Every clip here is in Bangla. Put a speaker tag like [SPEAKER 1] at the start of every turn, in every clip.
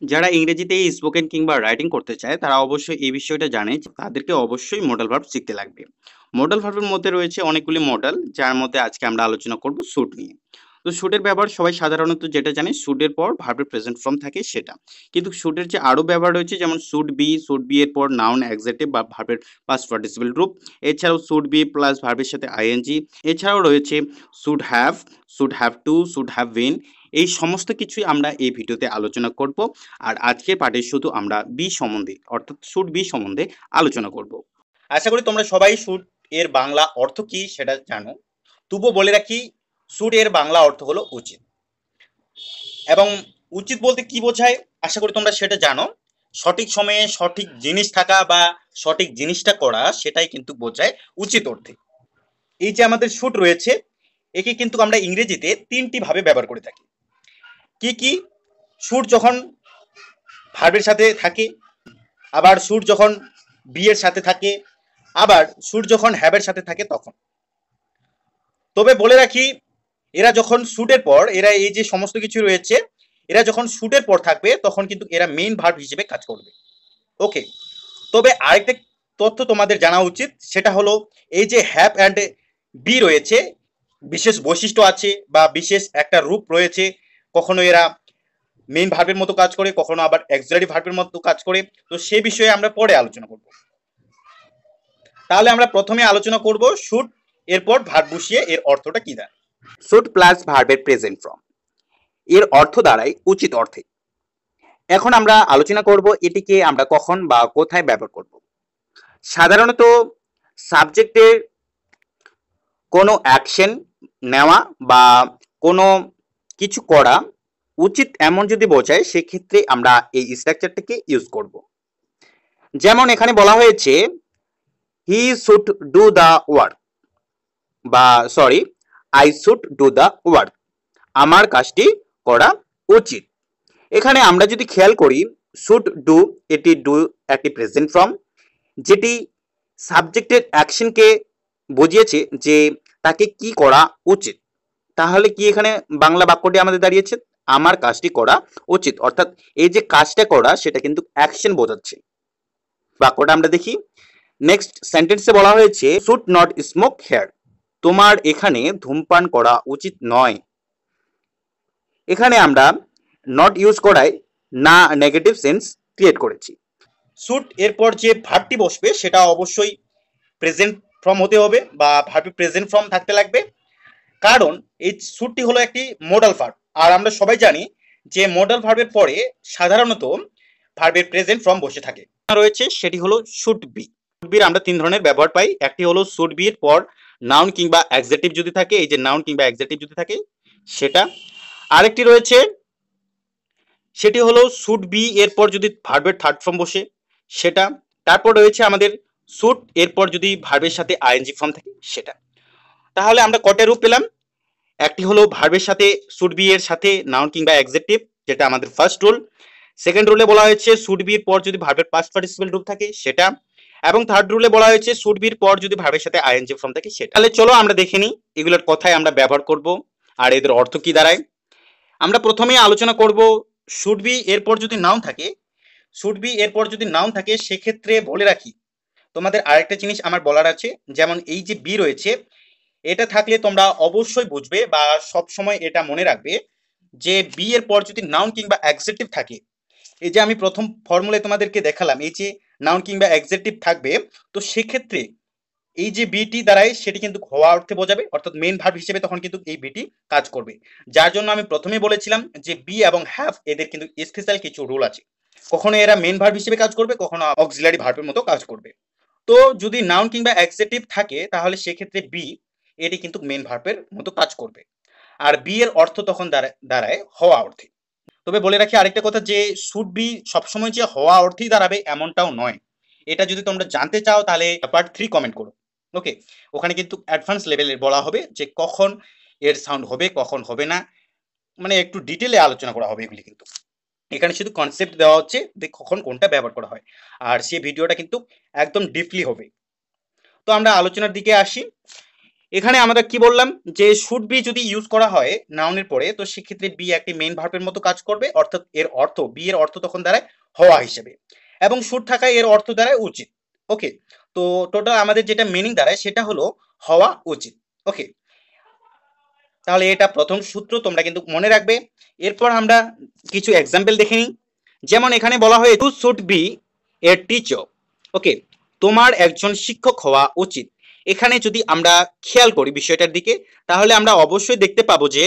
[SPEAKER 1] যারা ইংরেজিতে স্পোকেন কিংবা রাইটিং করতে চায় তারা অবশ্যই এই বিষয়টা জানে যে তাদেরকে অবশ্যই মডাল ভার্ব শিখতে লাগবে। মডাল ভার্বের মধ্যে রয়েছে অনেকগুলি মডেল, যার মধ্যে আজকে আমরা আলোচনা করব শুড নিয়ে। তো শুডের ব্যবহার সবাই সাধারণত যেটা জানে, শুডের পর ভার্বের প্রেজেন্ট ফর্ম থাকে সেটা। কিন্তু শুডের যে আরো ব্যবহার রয়েছে, যেমন শুড বি এর পর নাউন অ্যাডজেক্টিভ বা ভার্বের পাস্ট পার্টিসিপেল রূপ, এছাড়াও শুড বি প্লাস ভার্বের সাথে আইএনজি, এছাড়াও রয়েছে should have to, should have been. এই সমস্ত কিছুই আমরা এই ভিডিওতে আলোচনা করব। আর আজকের পাঠে শুধু আমরা বি সম্বন্ধে, অর্থাৎ শুড বি সম্বন্ধে আলোচনা করব। আশা করি তোমরা সবাই শুড এর বাংলা অর্থ কি সেটা জানো। তবুও বলে রাখি, শুড এর বাংলা অর্থ হলো উচিত। এবং উচিত বলতে কি বোঝায় আশা করি তোমরা সেটা জানো। সঠিক সময়ে সঠিক জিনিস থাকা বা সঠিক জিনিসটা করা, সেটাই কিন্তু বোঝায় উচিত অর্থে। এই যে আমাদের শুড রয়েছে, একে কিন্তু আমরা ইংরেজিতে তিনটি ভাবে ব্যবহার করে থাকি। কি কি? শুড যখন ভার্বের সাথে থাকে, আবার শুড যখন বি এর সাথে থাকে, আবার শুড যখন হ্যাভের সাথে থাকে তখন। তবে বলে রাখি, এরা যখন শুডের পর, এরা এই যে সমস্ত কিছু রয়েছে, এরা যখন শুডের পর থাকবে তখন কিন্তু এরা মেইন ভার্ব হিসেবে কাজ করবে। ওকে। তবে আরেকটা তথ্য তোমাদের জানা উচিত, সেটা হলো এই যে হ্যাভ অ্যান্ড বি রয়েছে, বিশেষ বৈশিষ্ট্য আছে বা বিশেষ একটা রূপ রয়েছে। কখনো এরা মেইন ভার্বের মতো কাজ করে, কখনো আবার অক্সিলারি ভার্বের মতো কাজ করে। তো সে বিষয়ে আমরা পরে আলোচনা করব। তাহলে আমরা প্রথমে আলোচনা করব শুড, এরপর ভার্ব বসিয়ে এর অর্থটা কি দাঁড়ায়। শুড প্লাস ভার্বের প্রেজেন্ট ফর্ম, এর অর্থ দাঁড়ায় উচিত অর্থে। এখন আমরা আলোচনা করব এটিকে আমরা কখন বা কোথায় ব্যবহার করব। সাধারণত সাবজেক্টের কোনো অ্যাকশন নেওয়া বা কোনো কিছু করা উচিত এমন যদি বোঝায়, সেক্ষেত্রে আমরা এই স্ট্রাকচারটাকে ইউজ করব। যেমন এখানে বলা হয়েছে he should do the work, বা sorry, I should do the work, আমার কাজটি করা উচিত। এখানে আমরা যদি খেয়াল করি, শুড ডু, এটি ডু একটি প্রেজেন্ট ফর্ম, যেটি সাবজেক্টের অ্যাকশনকে বুঝিয়েছে যে তাকে কি করা উচিত। তাহলে কি এখানে বাংলা বাক্যটি আমাদের দাঁড়িয়েছে আমার কাজটি করা উচিত, অর্থাৎ এই যে কাজটা করা সেটা কিন্তু অ্যাকশন বোঝাচ্ছে। বাক্যটা আমরা দেখি। নেক্সট সেন্টেন্সে বলা হয়েছে শুড নট স্মোক হেয়ার, তোমার এখানে ধূমপান করা উচিত নয়। এখানে আমরা নট ইউজ করায় না নেগেটিভ সেন্স ক্রিয়েট করেছি। শুড এরপর যে ভার্বটি বসবে সেটা অবশ্যই প্রেজেন্ট ফর্ম হতে হবে বা ভার্বি প্রেজেন্ট ফর্ম থাকতে লাগবে, কারণ এই শুডটি হলো একটি মডাল ভার্ব। আর আমরা সবাই জানি যে মডাল ভার্বের পরে সাধারণত ভার্বের প্রেজেন্ট ফর্ম বসে থাকে রয়েছে, সেটি হলো শুড বি। শুড বির আমরা তিন ধরনের ব্যবহার পাই। একটি হলো শুড বি এর পর নাউন কিংবা অ্যাডজেক্টিভ যদি থাকে, এই যে নাউন কিংবা অ্যাডজেক্টিভ যদি থাকে সেটা। আরেকটি রয়েছে, সেটি হলো শুড বি এরপর যদি ভার্বের থার্ড ফর্ম বসে সেটা। তারপর রয়েছে আমাদের শুড এরপর যদি ভার্বের সাথে আইএনজি ফর্ম থাকে সেটা। তাহলে আমরা কটা রূপ পেলাম? একটি হলো ভার্বের সাথে শুড বি এর সাথে নাউন কিংবা অ্যাডজেক্টিভ, যেটা আমাদের ফার্স্ট রুল। সেকেন্ড রুলে বলা হয়েছে শুড বি এর পর যদি ভার্বের পাস্ট পার্টিসিপেল রূপ থাকে সেটা। এবং থার্ড রুলে বলা হয়েছে শুড বি এর পর যদি ভার্বের সাথে আইএনজি ফর্ম থাকে সেটা। তাহলে চলো আমরা দেখে নিই এগুলোর কথায় আমরা ব্যবহার করব আর এদের অর্থ কি দাঁড়ায়। আমরা প্রথমে আলোচনা করব শুড বি এরপর যদি নাউন থাকে। শুড বি এরপর যদি নাউন থাকে সেক্ষেত্রে বলে রাখি, তোমাদের আরেকটা জিনিস আমার বলার আছে। যেমন এই যে বি রয়েছে, এটা থাকলে তোমরা অবশ্যই বুঝবে বা সব সময় এটা মনে রাখবে যে বি এর পর যদি নাউন কিংবা অ্যাডজেক্টিভ থাকে, এই যে আমি প্রথম ফর্মুলায় তোমাদেরকে দেখালাম, এই যে নাউন কিংবা অ্যাডজেক্টিভ থাকবে, তো সেক্ষেত্রে এই যে বিটি দ্বারাই সেটি কিন্তু হওয়া অর্থে বোঝাবে, অর্থাৎ মেইন ভার্ব হিসেবে তখন কিন্তু এই বিটি কাজ করবে। যার জন্য আমি প্রথমে বলেছিলাম যে বি এবং হ্যাভ এদের কিন্তু স্পেশাল কিছু রুল আছে। কখনো এরা মেইন ভার্ব হিসেবে কাজ করবে, কখনো অক্সিলারি ভার্বের মতো কাজ করবে। তো যদি নাউন কিংবা অ্যাডজেক্টিভ থাকে তাহলে সেক্ষেত্রে বি এটি কিন্তু মেইন ভার্বের মতো কাজ করবে, আর বি এর অর্থ তখন দাঁড়ায় হওয়া অর্থে। তবে বলে রাখি আরেকটা কথা, যে শুড বি সবসময় যে হওয়া অর্থেই দাঁড়াবে এমনটাও নয়। এটা যদি তোমরা জানতে চাও তাহলে পার্ট 3 কমেন্ট করো। ওকে, ওখানে কিন্তু অ্যাডভান্স লেভেলের বলা হবে যে কখন এর সাউন্ড হবে কখন হবে না, মানে একটু ডিটেলে আলোচনা করা হবে এগুলি। কিন্তু এখানে শুধু কনসেপ্ট দেওয়া হচ্ছে যে কখন কোনটা ব্যবহার করা হয়, আর সেই ভিডিওটা কিন্তু একদম ডিপলি হবে। তো আমরা আলোচনার দিকে আসি। এখানে আমরা কি বললাম যে শুড বি যদি ইউজ করা হয় নাউনের পরে, তো সেক্ষেত্রে বি একটি মেইন ভার্বের মতো কাজ করবে, অর্থাৎ এর অর্থ বি এর অর্থ তখন দাঁড়ায় হওয়া হিসেবে, এবং শুড থাকায় এর অর্থ দাঁড়ায় উচিত। ওকে, তো টোটাল আমাদের যেটা মিনিং দাঁড়ায় সেটা হলো হওয়া উচিত। ওকে, তাহলে এটা প্রথম সূত্র, তোমরা কিন্তু মনে রাখবে। এরপর আমরা কিছু এক্সাম্পল দেখে নিই। যেমন এখানে বলা হয়েছে you should be a teacher. Okay, তোমার একজন শিক্ষক হওয়া উচিত। এখানে যদি আমরা খেয়াল করি বিষয়টার দিকে, তাহলে আমরা অবশ্যই দেখতে পাবো যে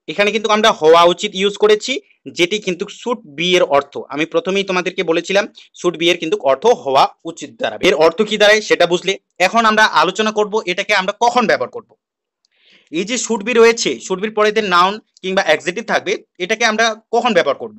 [SPEAKER 1] এখানে কিন্তু আমরা হওয়া উচিত ইউজ করেছি, যেটি কিন্তু শুড বি এর অর্থ আমি প্রথমেই তোমাদেরকে বলেছিলাম শুড বি এর কিন্তু অর্থ হওয়া উচিত দাঁড়াবে। এর অর্থ কি দাঁড়ায় সেটা বুঝলে এখন আমরা আলোচনা করব এটাকে আমরা কখন ব্যবহার করব। এই যে শুড বি রয়েছে, শুড বির পরে যে নাউন কিংবা অ্যাডজেক্টিভ থাকবে, এটাকে আমরা কখন ব্যবহার করব।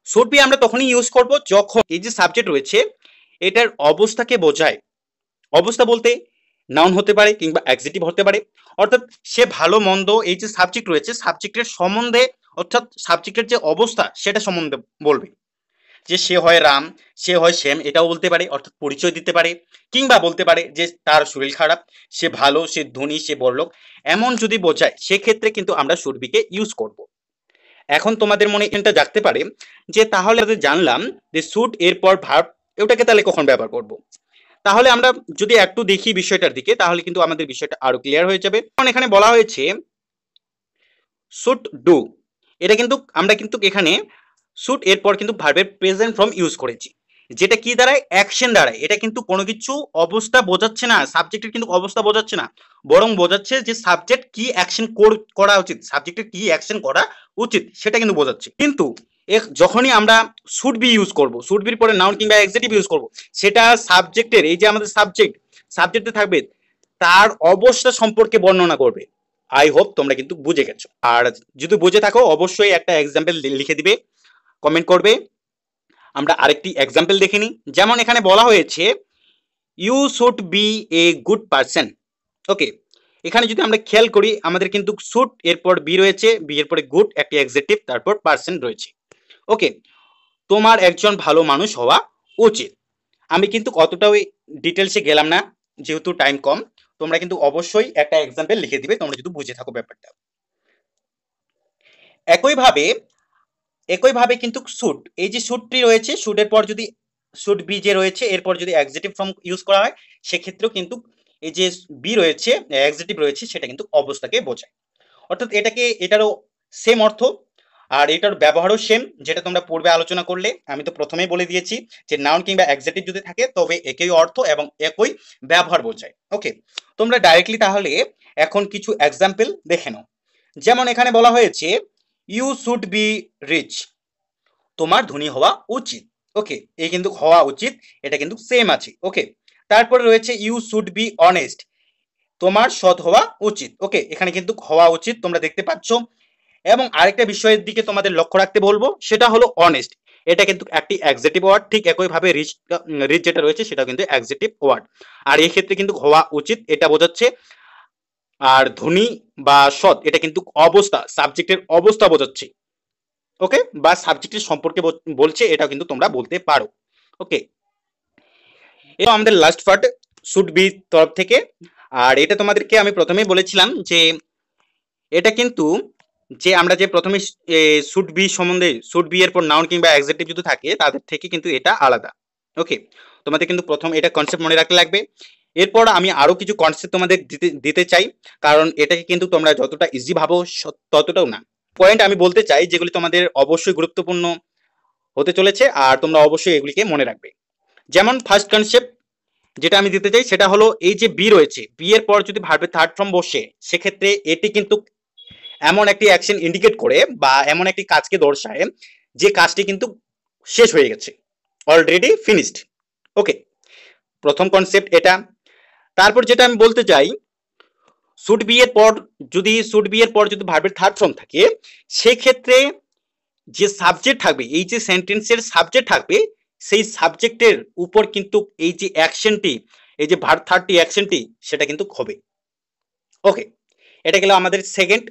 [SPEAKER 1] শুড বি আমরা তখনই ইউজ করব যখন এই যে সাবজেক্ট রয়েছে এটার অবস্থাকে বোঝায়। অবস্থা বলতে নাউন হতে পারে কিংবা অ্যাডজেক্টিভ হতে পারে, অর্থাৎ সে ভালো মন্দ এই যে সাবজেক্ট রয়েছে সাবজেক্টের সম্বন্ধে, অর্থাৎ সাবজেক্টের যে অবস্থা সেটা সম্বন্ধে বলবে। যে সে হয় রাম, সে হয় শ্যাম, এটাও বলতে পারে, অর্থাৎ পরিচয় দিতে পারে, কিংবা বলতে পারে যে তার শরীর খারাপ, সে ভালো, সে ধনী, সে বড়লোক, এমন যদি বোঝায় সেক্ষেত্রে কিন্তু আমরা শুড বিকে ইউজ করব। এখন তোমাদের মনে এটা জাগতে পারে যে তাহলে জানলাম যে শুড এরপর ভার্ব, ওটাকে তাহলে কখন ব্যবহার করব। তাহলে আমরা যদি একটু দেখি বিষয়টার দিকে, তাহলে কিন্তু আমাদের বিষয়টা আরো ক্লিয়ার হয়ে যাবে। কারণ এখানে বলা হয়েছে শুড ডু, এটা কিন্তু আমরা কিন্তু এখানে শুড এরপর কিন্তু ভার্বের প্রেজেন্ট ফর্ম ইউজ করেছি, যেটা কি দাঁড়ায় অ্যাকশন দাঁড়ায়। এটা কিন্তু কোনো কিছু অবস্থা বোঝাচ্ছে না, সাবজেক্টের কিন্তু অবস্থা বোঝাচ্ছে না, বরং বোঝাচ্ছে যে সাবজেক্ট কি অ্যাকশন করা উচিত, সাবজেক্টের কি অ্যাকশন করা উচিত সেটা কিন্তু বোঝাচ্ছে। কিন্তু যখনই আমরা শুড বি ইউজ করব, শুড বির পরে নাউন কিংবা অ্যাডজেক্টিভ ইউজ করব, সেটা সাবজেক্টের এই যে আমাদের সাবজেক্টে থাকবে তার অবস্থা সম্পর্কে বর্ণনা করবে। আই হোপ তোমরা কিন্তু বুঝে গেছো, আর যদি বুঝে থাকো অবশ্যই একটা এক্সাম্পল লিখে দিবে, কমেন্ট করবে। আমরা আরেকটি এক্সাম্পল দেখে নিই। যেমন এখানে বলা হয়েছে you should be a good person. Okay, এখানে যদি আমরা খেয়াল করি আমাদের কিন্তু শুড এরপর বি রয়েছে, বি এর পরে গুড একটি অ্যাডজেক্টিভ, তারপর পারসন রয়েছে। ওকে, তোমার একজন ভালো মানুষ হওয়া উচিত। আমি কিন্তু অতটাও ডিটেলসে গেলাম না যেহেতু টাইম কম, তোমরা কিন্তু অবশ্যই একটা এক্সাম্পল লিখে দিবে তোমরা যদি বুঝে থাকো ব্যাপারটা। একইভাবে কিন্তু শুড, এই যে শুডটি রয়েছে, শুডের পর যদি শুড বি যে রয়েছে এরপর যদি অ্যাডজেক্টিভ ফর্ম ইউজ করা হয়, সেক্ষেত্রেও কিন্তু এই যে বি রয়েছে অ্যাডজেক্টিভ রয়েছে সেটা কিন্তু অবস্থাকে বোঝায়, অর্থাৎ এটারও সেম অর্থ, আর এটার ব্যবহারও সেম, যেটা তোমরা পূর্বে আলোচনা করলে। আমি তো প্রথমেই বলে দিয়েছি যে নাউন কিংবা অ্যাডজেক্টিভ যদি থাকে তবে একই অর্থ এবং একই ব্যবহার বোঝায়। ওকে, তোমরা ডাইরেক্টলি তাহলে এখন কিছু এক্সাম্পল দেখে নাও। যেমন এখানে বলা হয়েছে ইউ শুড বি রিচ, তোমার ধনী হওয়া উচিত। ওকে, এই কিন্তু হওয়া উচিত এটা কিন্তু সেম আছে। ওকে, তারপরে রয়েছে ইউ শুড বি অনেস্ট, তোমার সৎ হওয়া উচিত। ওকে, এখানে কিন্তু হওয়া উচিত তোমরা দেখতে পাচ্ছ। এবং আরেকটা বিষয়ের দিকে তোমাদের লক্ষ্য রাখতে বলবো, সেটা হলো অনেস্ট, এটা কিন্তু একটি অ্যাডজেক্টিভ ওয়ার্ড, ঠিক একইভাবে রিচ যেটা রয়েছে সেটা কিন্তু অ্যাডজেক্টিভ ওয়ার্ড, আর এই ক্ষেত্রে কিন্তু হওয়া উচিত এটা বোঝাচ্ছে। আর ধনী বা সৎ এটা কিন্তু অবস্থা, সাবজেক্টের অবস্থা বোঝাচ্ছে। ওকে, বা সাবজেক্টের সম্পর্কে বলছে, এটা কিন্তু তোমরা বলতে পারো। ওকে, এটা আমাদের লাস্ট পার্ট শুড বি তরফ থেকে। আর এটা তোমাদেরকে আমি প্রথমেই বলেছিলাম যে এটা কিন্তু যে আমরা যে প্রথমে শুড বি সম্বন্ধে, শুড বি এর পর নাউন কিংবা অ্যাডজেক্টিভ যদি থাকে তাদের থেকে কিন্তু এটা আলাদা। ওকে, তোমাদের কিন্তু প্রথম এটা কনসেপ্ট মনে রাখতে লাগবে। এরপর আমি আরো কিছু কনসেপ্ট তোমাদের দিতে চাই, কারণ এটাকে কিন্তু তোমরা যতটা ইজি ভাবো ততটাও না। পয়েন্ট আমি বলতে চাই যেগুলি তোমাদের অবশ্যই গুরুত্বপূর্ণ হতে চলেছে, আর তোমরা অবশ্যই এগুলিকে মনে রাখবে। যেমন ফার্স্ট কনসেপ্ট যেটা আমি দিতে চাই সেটা হলো এই যে বি রয়েছে, বি এর পর যদি ভার্বের থার্ড ফর্ম বসে, সেক্ষেত্রে এটি কিন্তু এমন একটি অ্যাকশন ইন্ডিকেট করে বা এমন একটি কাজকে দর্শায় যে কাজটি কিন্তু শেষ হয়ে গেছে, অলরেডি ফিনিশড। ওকে, প্রথম কনসেপ্ট এটা। তারপর যেটা আমি বলতে চাই, শুড বি এর পর যদি ভার্বের থার্ড ফর্ম থাকে, সেক্ষেত্রে যে সাবজেক্ট থাকবে, এই যে সেন্টেন্সের সাবজেক্ট থাকবে, সেই সাবজেক্টের উপর কিন্তু এই যে অ্যাকশনটি, এই যে ভার্ব থার্ডটি অ্যাকশনটি সেটা কিন্তু হবে। ওকে, এটা গেল আমাদের সেকেন্ড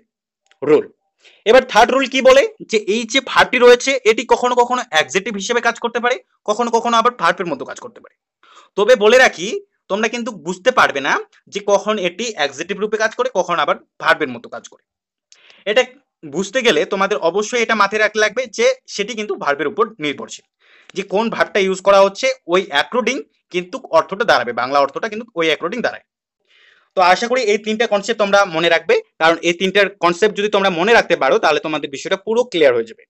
[SPEAKER 1] রুল। এবার থার্ড রুল কি বলে, যে এই যে ভার্বটি রয়েছে এটি কখনো কখনো অ্যাডজেক্টিভ হিসেবে কাজ করতে পারে, কখনো কখনো আবার ভার্বের মতো কাজ করতে পারে। তবে বলে রাখি তোমরা কিন্তু বুঝতে পারবে না যে কখন এটি অ্যাডজেক্টিভ রূপে কাজ করে, কখন আবার ভার্বের মতো কাজ করে। এটা বুঝতে গেলে তোমাদের অবশ্যই এটা মাথায় রাখতে লাগবে যে সেটি কিন্তু ভার্বের উপর নির্ভরশীল, যে কোন ভার্বটা ইউজ করা হচ্ছে ওই অ্যাকর্ডিং কিন্তু অর্থটা দাঁড়াবে, বাংলা অর্থটা কিন্তু ওই অ্যাকর্ডিং দাঁড়ায়। তো আশা করি এই তিনটা কনসেপ্ট তোমরা মনে রাখবে, কারণ এই তিনটার কনসেপ্ট যদি তোমরা মনে রাখতে পারো তাহলে তোমাদের বিষয়টা পুরো ক্লিয়ার হয়ে যাবে।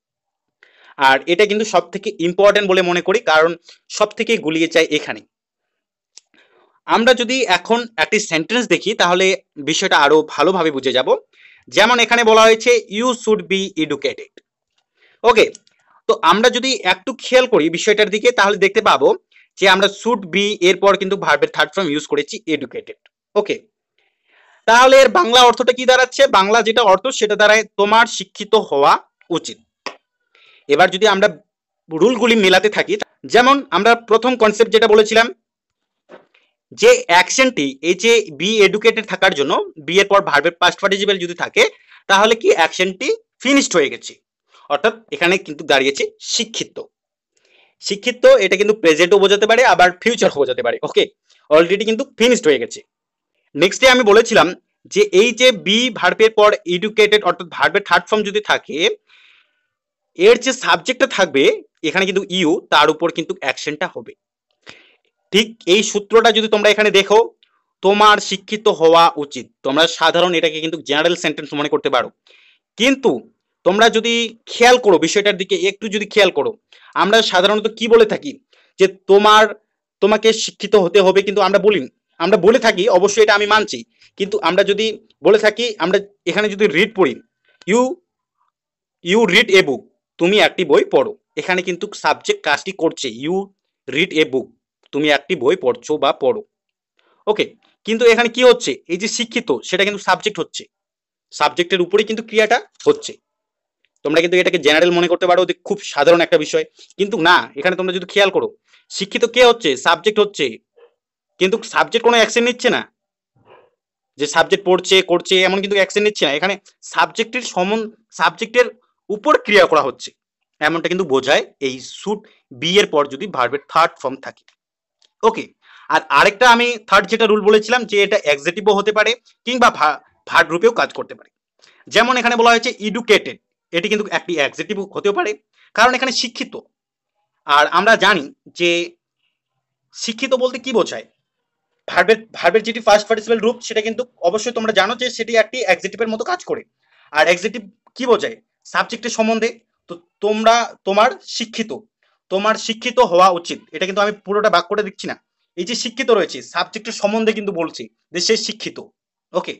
[SPEAKER 1] আর এটা কিন্তু সব থেকে ইম্পর্টেন্ট বলে মনে করি, কারণ সব থেকে গুলিয়ে যায় এখানে। আমরা যদি এখন একটি সেন্টেন্স দেখি তাহলে বিষয়টা আরো ভালোভাবে বুঝে যাব। যেমন এখানে বলা হয়েছে ইউ শুড বি এডুকেটেড। ওকে, তো আমরা যদি একটু খেয়াল করি বিষয়টার দিকে তাহলে দেখতে পাবো যে আমরা শুড বি এরপর কিন্তু ভার্বের থার্ড ফর্ম ইউজ করেছি এডুকেটেড। ওকে, তাহলে এর বাংলা অর্থটা কি দাঁড়াচ্ছে? বাংলা যেটা অর্থ সেটা দাঁড়ায় তোমার শিক্ষিত হওয়া উচিত। এবার যদি আমরা রুলগুলি মেলাতে থাকি, যেমন আমরা প্রথম কনসেপ্ট যেটা বলেছিলাম যে অ্যাকশনটি এই যে বি এডুকেটেড থাকার জন্য বি এর পর ভার্বের পাস্ট পার্টিসিপল যদি থাকে তাহলে কি অ্যাকশনটি ফিনিশড হয়ে গেছে, অর্থাৎ এখানে কিন্তু দাঁড়িয়েছে শিক্ষিত। শিক্ষিত এটা কিন্তু প্রেজেন্টও বোঝাতে পারে আবার ফিউচারও বোঝাতে পারে। ওকে, অলরেডি কিন্তু ফিনিশড হয়ে গেছে। নেক্সটে আমি বলেছিলাম যে এই যে বি ভার্বের পর এডুকেটেড অর্থাৎ ভার্বের থার্ড ফর্ম যদি থাকে, এর যে সাবজেক্টটা থাকবে এখানে কিন্তু ইউ, তার উপর কিন্তু অ্যাকশনটা হবে। ঠিক এই সূত্রটা যদি তোমরা এখানে দেখো, তোমার শিক্ষিত হওয়া উচিত, তোমরা সাধারণ এটাকে কিন্তু জেনারেল সেন্টেন্স মনে করতে পারো, কিন্তু তোমরা যদি খেয়াল করো বিষয়টার দিকে একটু যদি খেয়াল করো, আমরা সাধারণত কি বলে থাকি যে তোমাকে শিক্ষিত হতে হবে, কিন্তু আমরা বলে থাকি, অবশ্যই এটা আমি মানছি, কিন্তু আমরা যদি বলে থাকি, আমরা এখানে যদি রিড পড়ি, ইউ ইউ রিড এ বুক, তুমি একটি বই পড়ো, এখানে কিন্তু সাবজেক্ট কাজটি করছে, ইউ রিড এ বুক, তুমি একটি বই পড়ছো বা পড়ো। ওকে, কিন্তু এখানে কি হচ্ছে, এই যে শিক্ষিত সেটা কিন্তু সাবজেক্ট হচ্ছে, সাবজেক্টের উপরেই কিন্তু ক্রিয়াটা হচ্ছে। তোমরা কিন্তু এটাকে জেনারেল মনে করতে পারো যে খুব সাধারণ একটা বিষয়, কিন্তু না, এখানে তোমরা যদি খেয়াল করো শিক্ষিত কে হচ্ছে, সাবজেক্ট হচ্ছে, কিন্তু সাবজেক্ট কোনো অ্যাকশন নিচ্ছে না, যে সাবজেক্ট পড়ছে করছে এমন কিন্তু অ্যাকশন নিচ্ছে না, এখানে সাবজেক্টের উপর ক্রিয়া করা হচ্ছে, এমনটা কিন্তু বোঝায় এই শুড বি এর পর যদি ভার্বের থার্ড ফর্ম থাকে। ওকে, আর আরেকটা আমি থার্ড যেটা রুল বলেছিলাম যে এটা অ্যাডজেক্টিভও হতে পারে কিংবা ভার্ব রূপেও কাজ করতে পারে। যেমন এখানে বলা হয়েছে এডুকেটেড, এটি কিন্তু একটি অ্যাডজেক্টিভ হতেও পারে, কারণ এখানে শিক্ষিত। আর আমরা জানি যে শিক্ষিত বলতে কি বোঝায়, ভার্বের যেটি ফার্স্ট পার্টিসিপল রূপ সেটা কিন্তু অবশ্যই তোমরা জানো যে সেটি একটি অ্যাডজেক্টিভের মতো কাজ করে। আর অ্যাডজেক্টিভ কি বোঝায়, সাবজেক্টের সম্বন্ধে। তো তোমার শিক্ষিত হওয়া উচিত, এটা কিন্তু আমি পুরোটা বাক্যটা দিচ্ছি না, এই যে শিক্ষিত রয়েছে সাবজেক্টের সম্বন্ধে কিন্তু বলছি যে সে শিক্ষিত। ওকে,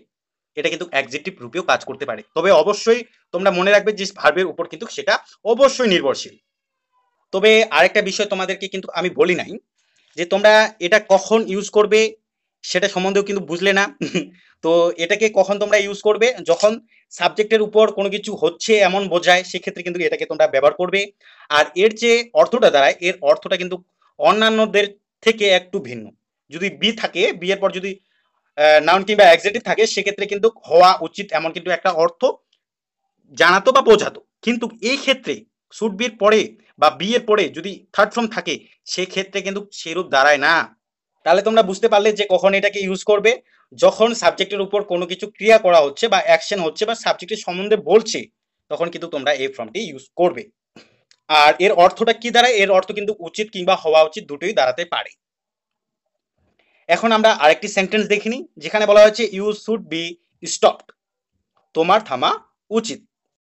[SPEAKER 1] এটা কিন্তু অ্যাডজেক্টিভ রূপেও কাজ করতে পারে, তবে অবশ্যই তোমরা মনে রাখবে যে ভার্বের উপর কিন্তু সেটা অবশ্যই নির্ভরশীল। তবে আরেকটা বিষয় তোমাদেরকে কিন্তু আমি বলি নাই, যে তোমরা এটা কখন ইউজ করবে সেটা সম্বন্ধেও কিন্তু বুঝলে না। তো এটাকে কখন তোমরা ইউজ করবে, যখন সাবজেক্টের উপর কোনো কিছু হচ্ছে এমন বোঝায়, সেক্ষেত্রে কিন্তু এটাকে তোমরা ব্যবহার করবে। আর এর যে অর্থটা দাঁড়ায়, এর অর্থটা কিন্তু অন্যান্যদের থেকে একটু ভিন্ন। যদি বি থাকে, বি এর পর যদি নাউন কিংবা অ্যাডজেক্টিভ থাকে, সেক্ষেত্রে কিন্তু হওয়া উচিত এমন কিন্তু একটা অর্থ জানাতো বা বোঝাতো, কিন্তু এই ক্ষেত্রে শুড বির পরে বা বি এর পরে যদি থার্ড ফর্ম থাকে সেক্ষেত্রে কিন্তু সেরূপ দাঁড়ায় না। তাহলে তোমরা বুঝতে পারলে যে কখন এটাকে ইউজ করবে, যখন সাবজেক্টের উপর কোনো কিছু ক্রিয়া করা হচ্ছে বা অ্যাকশন হচ্ছে বা সাবজেক্টের সম্বন্ধে বলছে, তখন কিন্তু তোমরা এই ফর্মটি ইউজ করবে। আর এর অর্থটা কি দাঁড়ায়, এর অর্থ কিন্তু উচিত কিংবা হওয়া উচিত দুটোই দাঁড়াতে পারে। এখন আমরা আরেকটি সেন্টেন্স দেখিনি, যেখানে বলা হয়েছে ইউ শুড বি স্টপড, তোমার থামা উচিত।